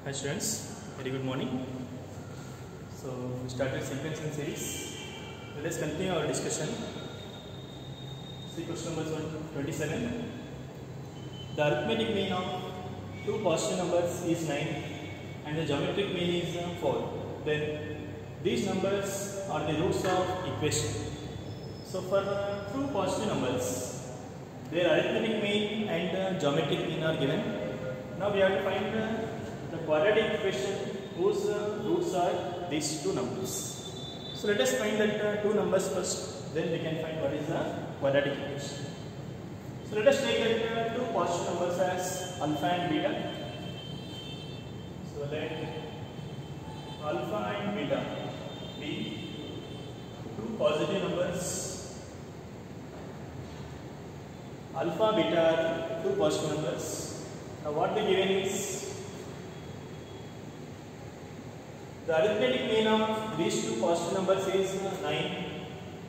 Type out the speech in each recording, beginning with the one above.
Hi students, very good morning. So we started sequencing series. Let us continue our discussion. See question number 27. The arithmetic mean of two positive numbers is 9 and the geometric mean is 4. Then these numbers are the roots of equation. So for two positive numbers, their arithmetic mean and geometric mean are given. Now we have to find the quadratic equation whose roots are these two numbers. So let us find that two numbers first, then we can find what is the quadratic equation. So let us take that two positive numbers as alpha and beta. So let alpha and beta be two positive numbers. Alpha, beta are two positive numbers. Now what they given is the arithmetic mean of these two positive numbers is 9.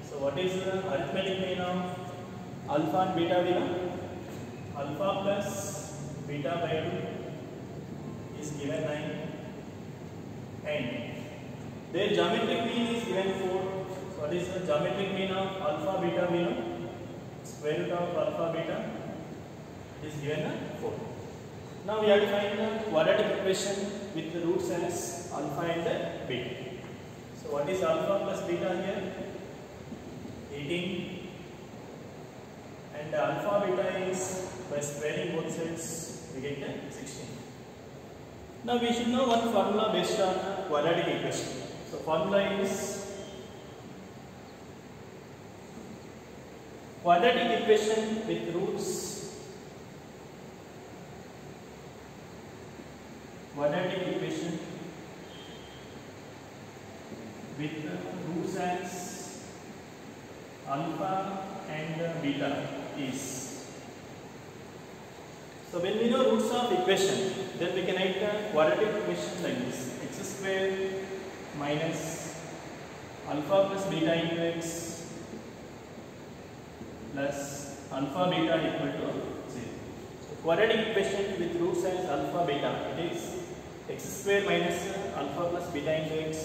So what is the arithmetic mean of alpha and beta? We know alpha plus beta by 2 is given 9 and their geometric mean is given 4. So what is the geometric mean of alpha beta? We know square root of alpha beta is given 4. Now we have to find the quadratic equation with the roots as alpha and beta. So what is alpha plus beta here? 18 and alpha beta is by squaring both sides we get 16. Now we should know one formula based on quadratic equation. So formula is quadratic equation with roots. Quadratic equation with roots as alpha and beta is. So when we know roots of equation, then we can write the quadratic equation like this: x square minus alpha plus beta into x plus alpha beta equal to 0. So quadratic equation with roots as alpha beta, it is x square minus alpha plus beta into x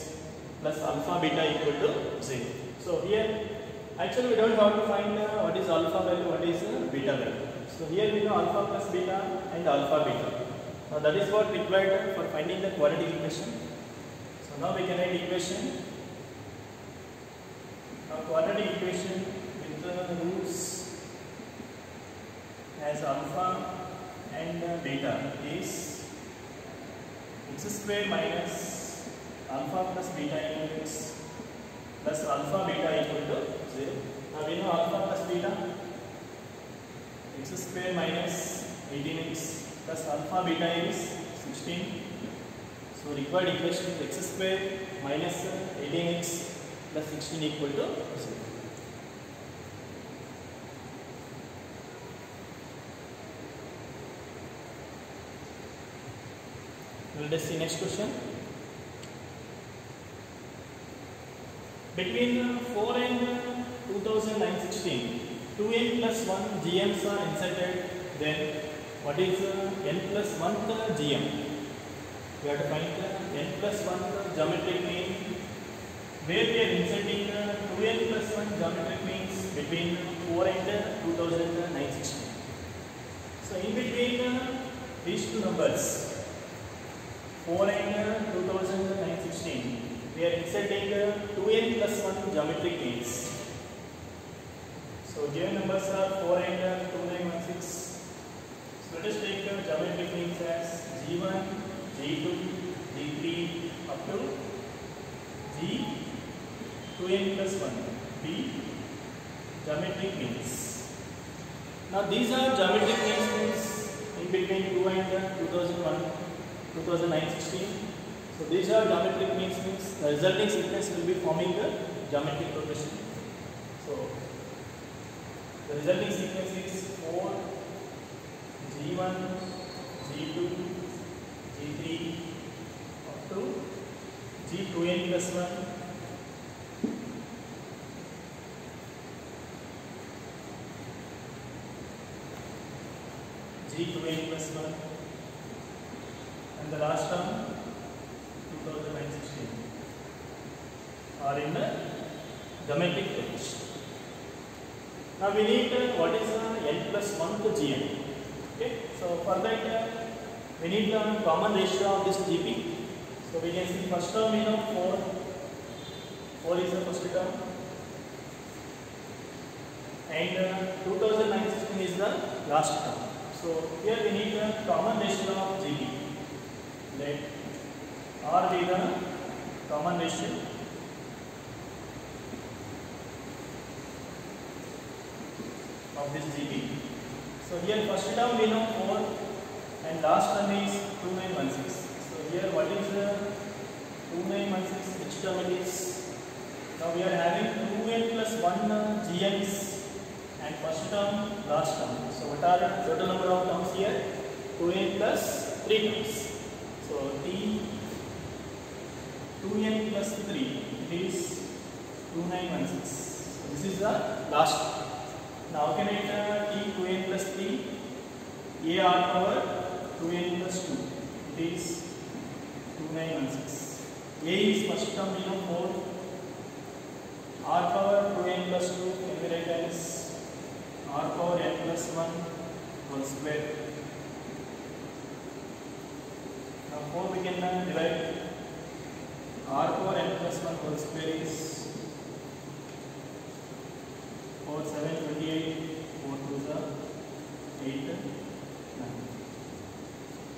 plus alpha beta equal to 0. So here actually we don't have to find what is alpha value, what is beta value. So here we know alpha plus beta and alpha beta. Now that is what required for finding the quadratic equation. So now we can write equation. Now quadratic equation with the roots as alpha and beta is x square minus alpha plus beta into x plus alpha beta equal to 0. Now we know alpha plus beta, x square minus 18x plus alpha beta is 16. So required equation is x square minus 18x plus 16 equal to 0. Let us see next question. Between 4 and 2916, 2n plus 1 GMs are inserted. Then what is n plus 1th GM? We have to find n plus 1 geometric mean. Where we are inserting 2n plus 1 geometric means between 4 and 2916. So in between these two numbers, 4 and 2916, we are inserting 2n plus 1 geometric means. So given numbers are 4 and 2916. So let us take geometric means as G1, G2, G3 up to G2n plus 1. B geometric means. Now these are geometric means in between 2 and 2916. So these are geometric means the resulting sequence will be forming the geometric progression. So the resulting sequence is 4, G1, G2, G3 up to G2n plus 1. G2n plus 1. and the last term 2016 are in the geometric range. Now we need what is n plus 1 to gm. Okay, so for that we need the common ratio of this gp. So we can see first term we know 4 is the first term, and 2016 is the last term. So here we need the common ratio of gp. Let R be the common ratio of this gp. So here first term we know 4 and last term is 2916. So here what is the 2916, which term it is? Now we are having 2n plus 1 gms and first term, last term. So what are the total number of terms here? 2n plus 3 terms. So t 2n plus 3, it is 2916. So this is the last term. Now how can I t 2n plus 3? A r power 2n plus 2, it is 2916. A is first term we know 4. R power 2n plus 2 can be written as r power n plus 1 whole square. Now 4 we can divide. R power n plus 1 whole square is 4 7 28, 4 2 is 8 9.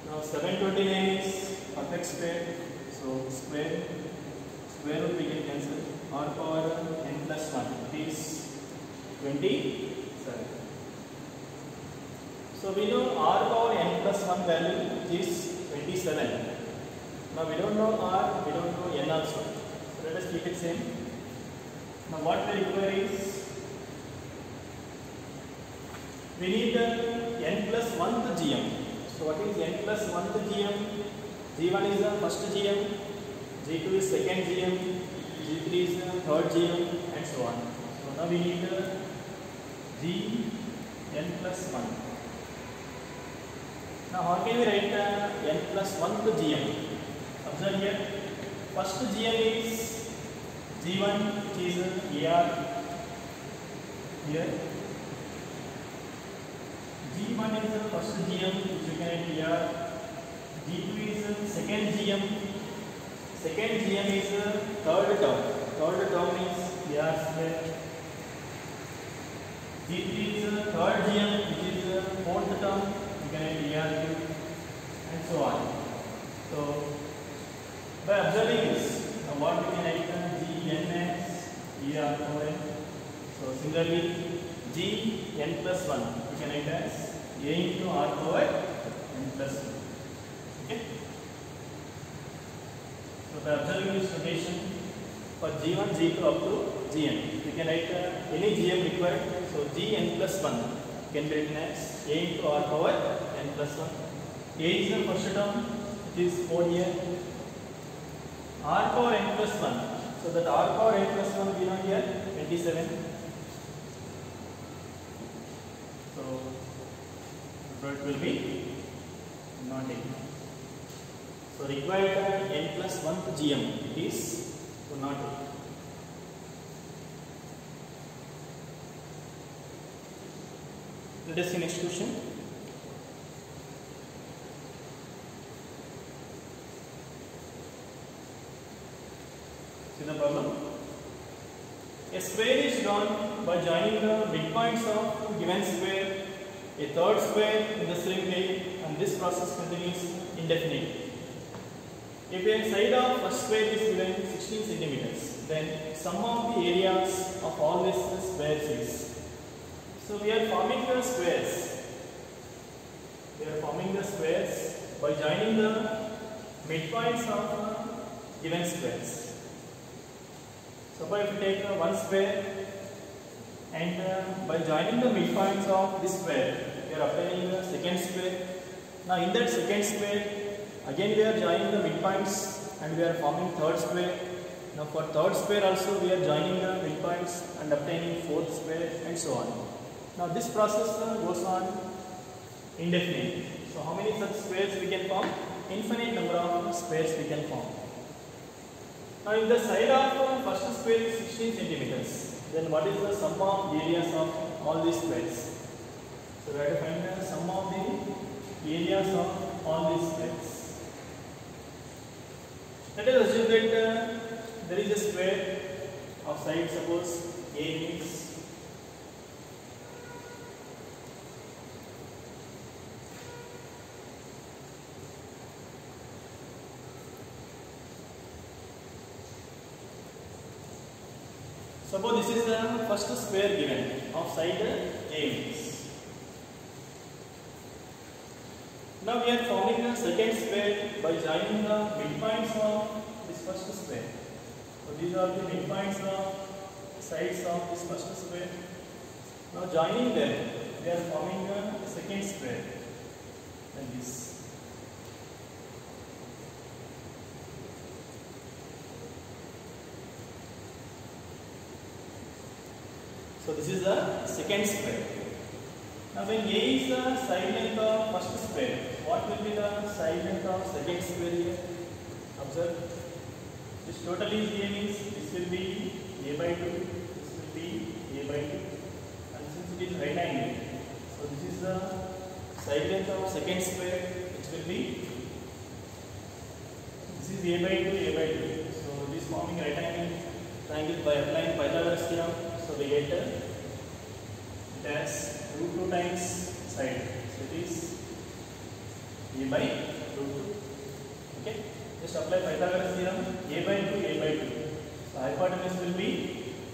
Now 729 is perfect square, so square root we can cancel. R power n plus 1, it is 27. So we know r power n plus 1 value is 27. Now we don't know r, we don't know n also. So let us keep it same. Now what we require is, we need n plus 1 to gm. So what is n plus 1 to gm? G1 is the first gm, G2 is second gm, G3 is the third gm, and so on. So now we need g n plus 1. Now how can we write n plus 1 to gm? Observe here, first gm is g1, which is ar here. G1 is the first gm, which you can write ar. G2 is the second gm. Second gm is the third term. Third term is ar square. G3 is the third gm, which is the fourth term. You can write ar cube, and so on. So by observing this, now what we can write gn as ar power n. So similarly, gn plus 1 we can write as a into r power n plus 1. Okay. So by observing this notation for G1, G2 up to Gn, we can write any Gm required. So Gn plus 1 can be written as a into r power n plus 1. A is the first term, it is 4 here. R power n plus 1. So that r power n plus 1 we know here 27. So it will be not 8. So required n plus 1 to gm, it is not 8. Let us see next question. See the problem. A square is drawn by joining the midpoints of two given square, a third square in the same way, and this process continues indefinitely. If a side of a square is given 16 centimeters, then sum of the areas of all these squares is. So we are forming the squares. We are forming the squares by joining the midpoints of given squares. Suppose if we take one square and by joining the midpoints of this square, we are obtaining the second square. Now in that second square, again we are joining the midpoints and we are forming third square. Now for third square also we are joining the midpoints and obtaining fourth square, and so on. Now this process goes on indefinitely. So how many such squares we can form? Infinite number squares we can form. Now if the side of first square is 16 centimeters, then what is the sum of areas of all these squares? So we have to find the sum of the areas of all these squares. Let us assume that there is a square of side, suppose A means suppose this is the first square given of side A. Now we are forming the second square by joining the midpoints of this first square. So these are the midpoints of sides of this first square. Now joining them, we are forming the second square like this. So this is the second square. Now when A is the side length of first square, what will be the side length of second square here? Observe. This total is A means this will be A by 2, this will be A by 2, and since it is right angle, so this is the side length of second square, which will be, this is A by 2, A by 2. So this forming right angle triangle by applying Pythagoras theorem. So we get it as root 2 times side. So it is A by root 2. Okay. Just apply Pythagoras theorem. A by 2, A by 2. So hypotenuse will be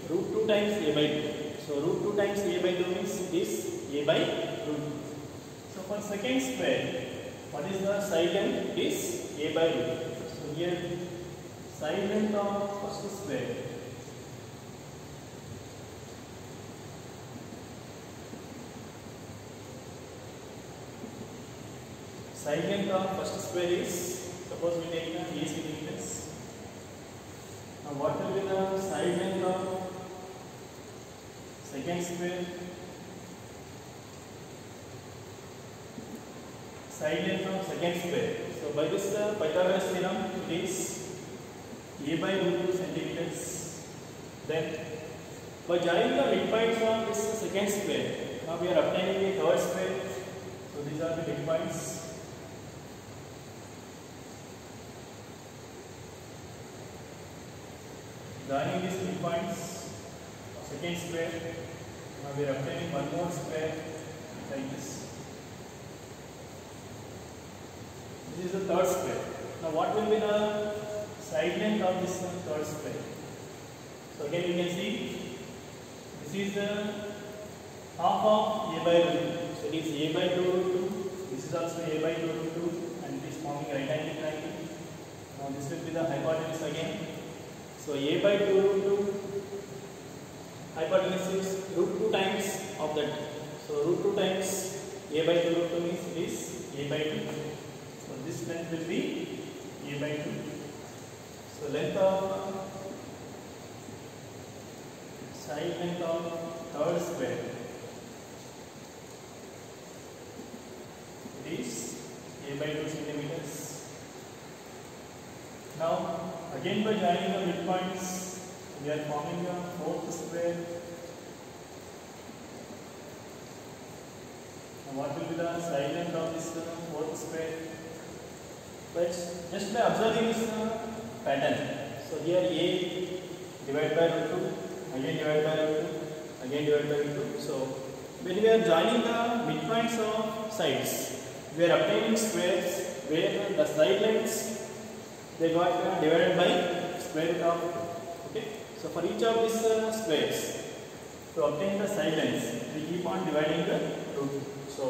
root 2 times A by 2. So root 2 times A by 2 means this A by root 2. So for second square, what is the side length? Is A by root 2. So here side length of first square. Side length of first square is, suppose we take the A centimeters. Now what will be the side length of second square? Side length of second square. So by this Pythagoras theorem, it is A by root 2 centimeters. Then by joining the midpoints of this second square, now we are obtaining the third square. So these are the midpoints. Joining these midpoints of second square, now we are obtaining one more square like this. This is the third square. Now what will be the side length of this third square? So again you can see this is the half of A by root 2. So it is A by 2 root 2. This is also A by 2 root 2, and it is forming right angle triangle. Now this will be the hypotenuse again. So A by 2 root 2, hypotenuse is root 2 times of that. So root 2 times A by 2 root 2 means it is A by 2. So this length will be A by 2. So length of side length of third square, it is A by 2 centimeters. Now again by joining the midpoints, we are forming a fourth square. Now what will be the side length of this fourth square? But just by observing this pattern, so here A divided by root 2, again divided by root 2, again divided by root 2. So when we are joining the midpoints of sides, we are obtaining squares where the side lengths they got divided by square root of 2. Okay. So for each of these squares, to obtain the side lengths, we keep on dividing the root. So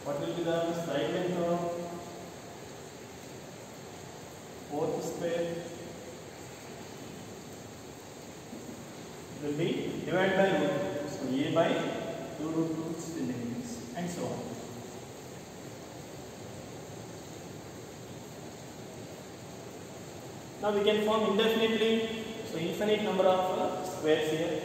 what will be the side length of fourth square? It will be divided by root. So A by 2 root 2 centimeters, and so on. Now we can form indefinitely, so infinite number of squares here.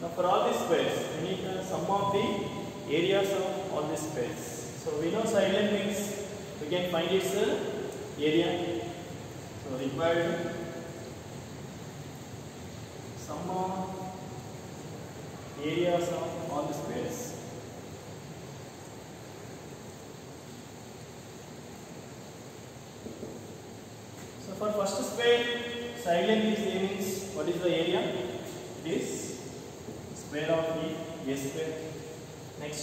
Now for all these squares, we need the sum of the areas of all these squares. So we know side length means we can find its area. So required sum of areas of all the squares. So for first square, side length is A means what is the area? It is square of A square. Next,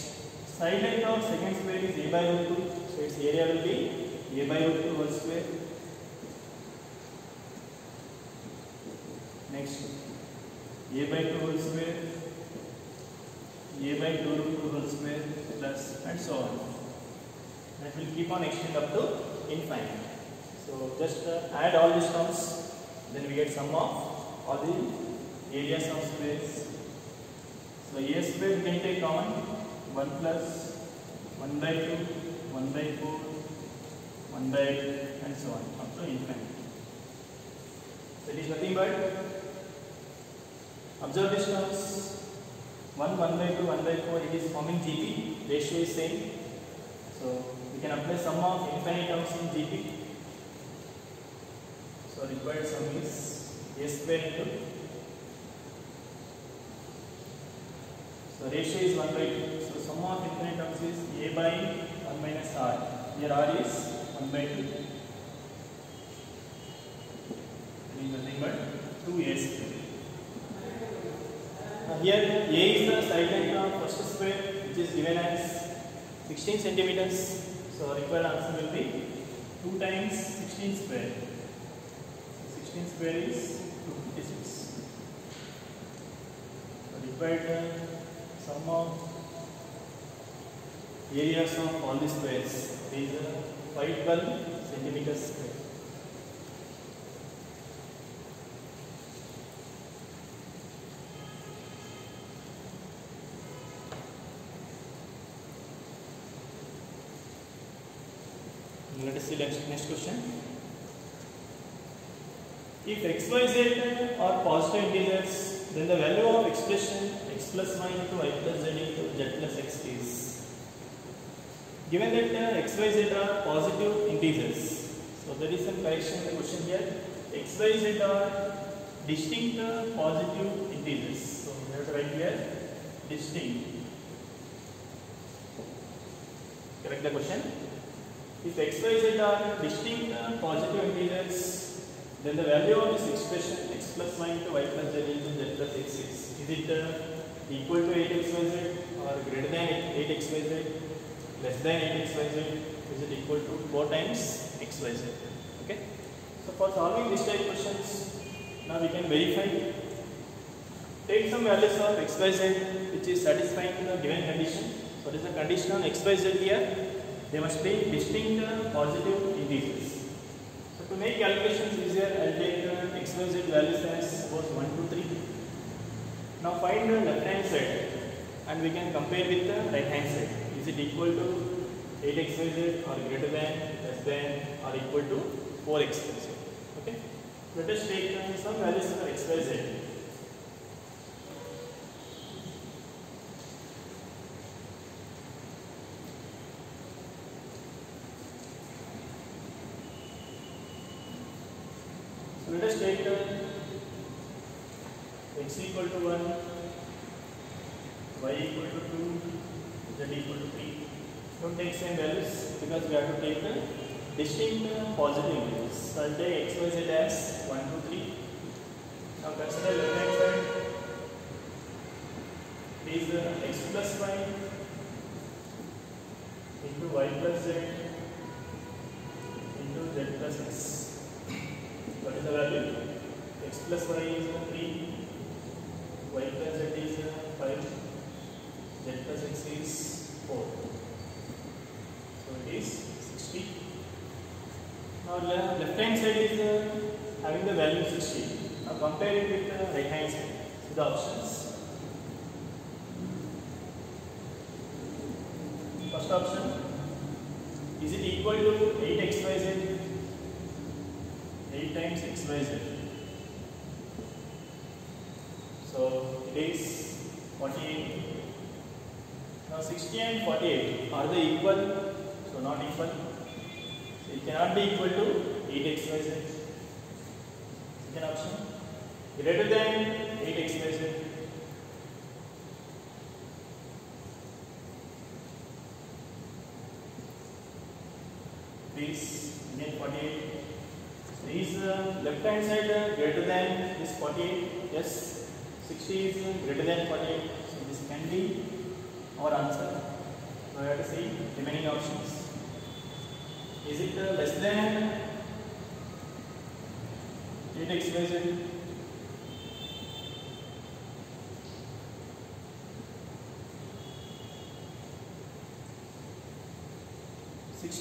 side length of second square is A by root 2. So its area will be A by root 2 whole square. Next, A by 2 whole square, A by 2 root 2 whole square plus and so on. That will keep on extend up to infinite. So just add all these terms, then we get sum of all the areas of squares. So A square we can take common 1 plus 1 by 2, 1 by 4, 1 by 8 and so on up to infinite. So it is nothing but observe these terms 1 by 2, 1 by 4 it is forming GP, ratio is same. So we can apply sum of infinite terms in GP. So required sum is A square into, so ratio is 1 by 2. So sum of infinite terms is A by 1 minus R. Here R is 1 by 2. It is nothing but 2A square. Now here A is the side length of first square which is given as 16 centimeters. So required answer will be 2 times 16 square. 16 square is 256. So required sum of areas of all the squares is 512 centimeters square. Let us see next question. If x, y, z are positive integers, then the value of expression x plus y into y plus z into z plus x is. Given that x, y, z are positive integers, so there is some correction in the question here. X, y, z are distinct positive integers. So we have to write here distinct. Correct the question. If x, y, z are distinct positive integers, then the value of this expression x plus y into y plus z into z plus x is it equal to 8x, y, z or greater than 8x, y, z, less than 8x, y, z, is it equal to 4 times x, y, z. Okay. So for solving this type questions, now we can verify. Take some values of x, y, z which is satisfying the given condition. So what is the condition on x, y, z here? They must be distinct positive integers. So to make calculations easier, I will take x, y, z values as suppose 1, 2, 3. Now find the left hand side and we can compare with the right hand side. Is it equal to 8x, y, z or greater than, less than or equal to 4x, y, z? Okay. Let us take some values for x, y, z. Let us take x equal to 1, y equal to 2, z equal to 3. Don't take same values because we have to take the distinct positive integers. So I will take x, y, z as 1, 2, 3. Now consider left hand side. It is x plus y into y plus z into z plus x. What is the value? X plus y is 3, y plus z is 5, z plus x is 4. So it is 60. Now left hand side is having the value 60. Now compare it with the right hand side. So the options. First option, is it equal to 8xyz? 8 times x, y, z. So it is 48. Now 60 and 48 are they equal? So not equal. So it cannot be equal to 8x, y, z. Second option, greater than 8xyz. Please, again 48. So is left hand side greater than this 48? Yes. 60 is greater than 48. So this can be our answer. So I have to see remaining options. Is it less than 8xyz?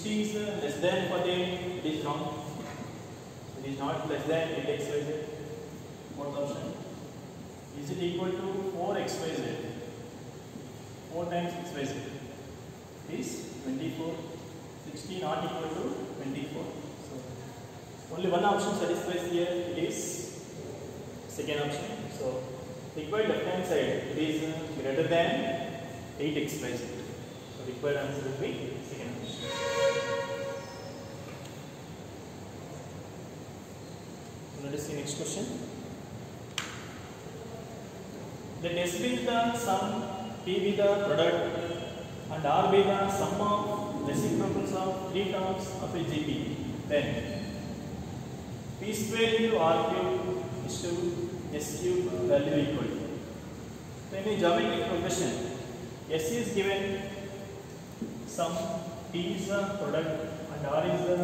Is less than 48, it is wrong. It is not less than 8xyz. Fourth option. Is it equal to 4xyz? 4 times xyz is 24. 60 not equal to 24. So only one option satisfies here. It is second option. So required left hand side, it is greater than 8xyz. So required answer will be second option. Let us see next question. Let S be the sum, P be the product, and R be the sum of reciprocals of 3 terms of a GP. Then P square into R cube is to S cube value equal. So in a geometric progression, S is given sum, P is the product, and R is the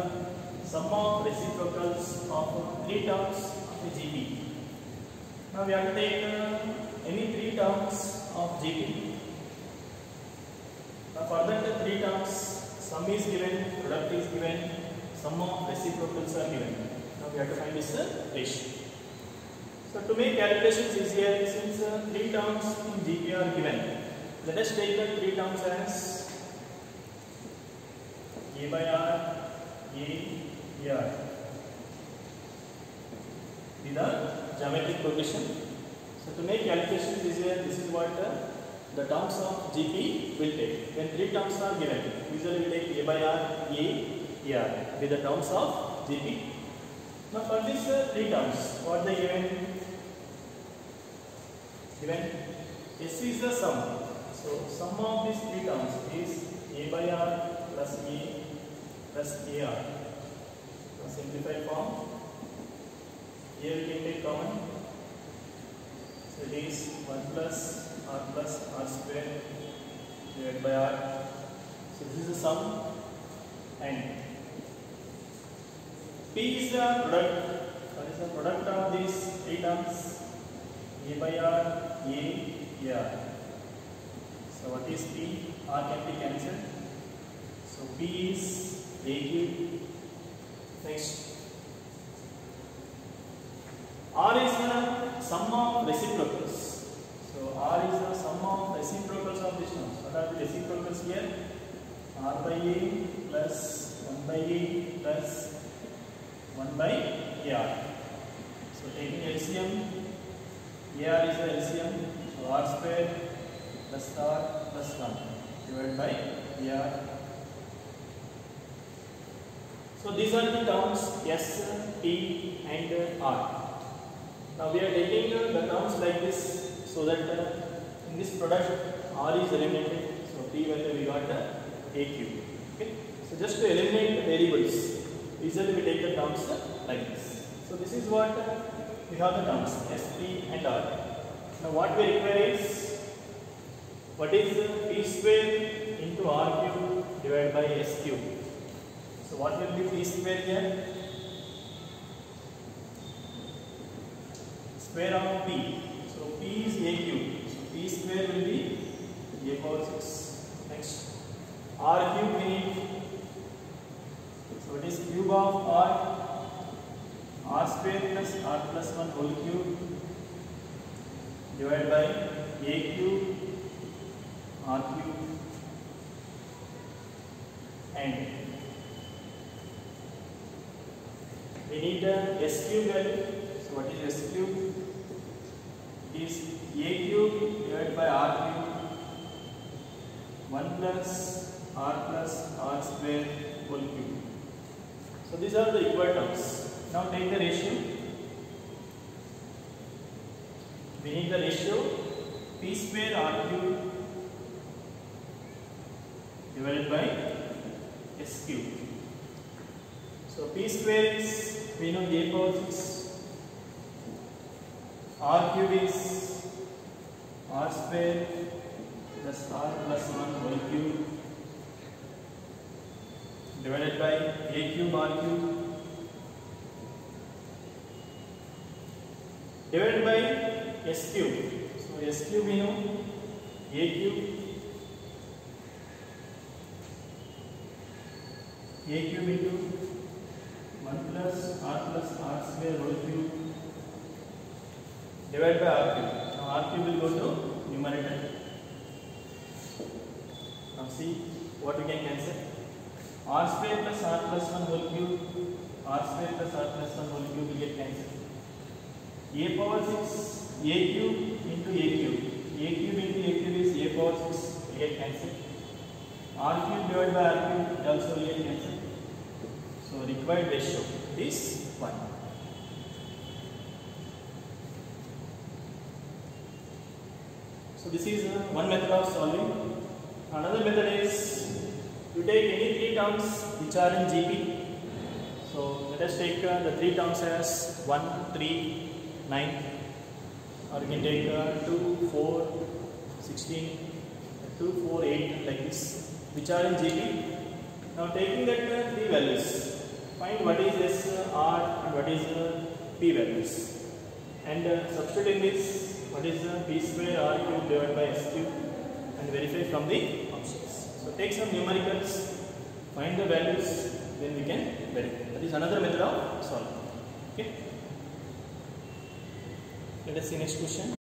sum of reciprocals of 3 terms of a GP. Now we have to take any 3 terms of GP. Now for that 3 terms, sum is given, product is given, sum of reciprocals are given. Now we have to find this ratio. So to make calculations easier, since 3 terms in GP are given, let us take the 3 terms as A by R, A, R. With the geometric progression. So to make calculations easier, this is what the terms of GP will take. When 3 terms are given, usually we take A by R, A, R with the terms of GP. Now for these 3 terms, what they given? Given S is the sum. So sum of these 3 terms is A by R plus A plus AR. Simplified form. Here we can take common. So it is 1 plus R square divided by R. So this is the sum, and P is the product. What is the product of these 3 terms? A by R, A, R. So what is P? R can be cancelled. So P is A cube. Next, R is the sum of reciprocals. So R is the sum of reciprocals of these terms. What are the reciprocals here? R by A plus 1 by A plus 1 by AR. So taking LCM, AR is the LCM. So R square plus R plus 1 divided by AR. So these are the terms S, P and R. Now we are taking the terms like this so that in this product R is eliminated. So P value we got A cube. Okay. So just to eliminate the variables, usually we take the terms like this. So this is what we have the terms S, P and R. Now what we require is, what is P square into R cube divided by S cube. So what will be P square here? Square of P. So P is A cube. So P square will be A power 6. Next, R cube we need. So it is cube of R square plus R plus 1 whole cube divided by A cube, R cube, and we need the S cube value. So what is S cube? It is A cube divided by R cube, 1 plus R square whole cube. So these are the required terms. Now take the ratio. We need the ratio p square r cube divided by s cube. So p square is, we know, a power 6. R cube is r square plus r plus 1 whole cube divided by a cube r cube divided by s cube. So s cube, we know, a cube into 1 plus r square whole cube divided by r cube. Now r cube will go to numerator. Now see what we can cancel. R square plus r plus 1 whole cube, r square plus r plus 1 whole cube will get cancelled. A power 6, a cube into a cube. A cube into a cube is a power 6 will get cancelled. R cube divided by r cube also will get cancelled. So required ratio is 1. So this is one method of solving. Another method is you take any 3 terms which are in GP. So let us take the 3 terms as 1, 3, 9, or you can take 2, 4, 16, 2, 4, 8 like this, which are in GP. Now taking that 3 values, find what is S, R and what is P values, and substitute in this what is P square R cube divided by S cube and verify from the options. So take some numericals, find the values, then we can verify. That is another method of solving. Okay. Let us see next question.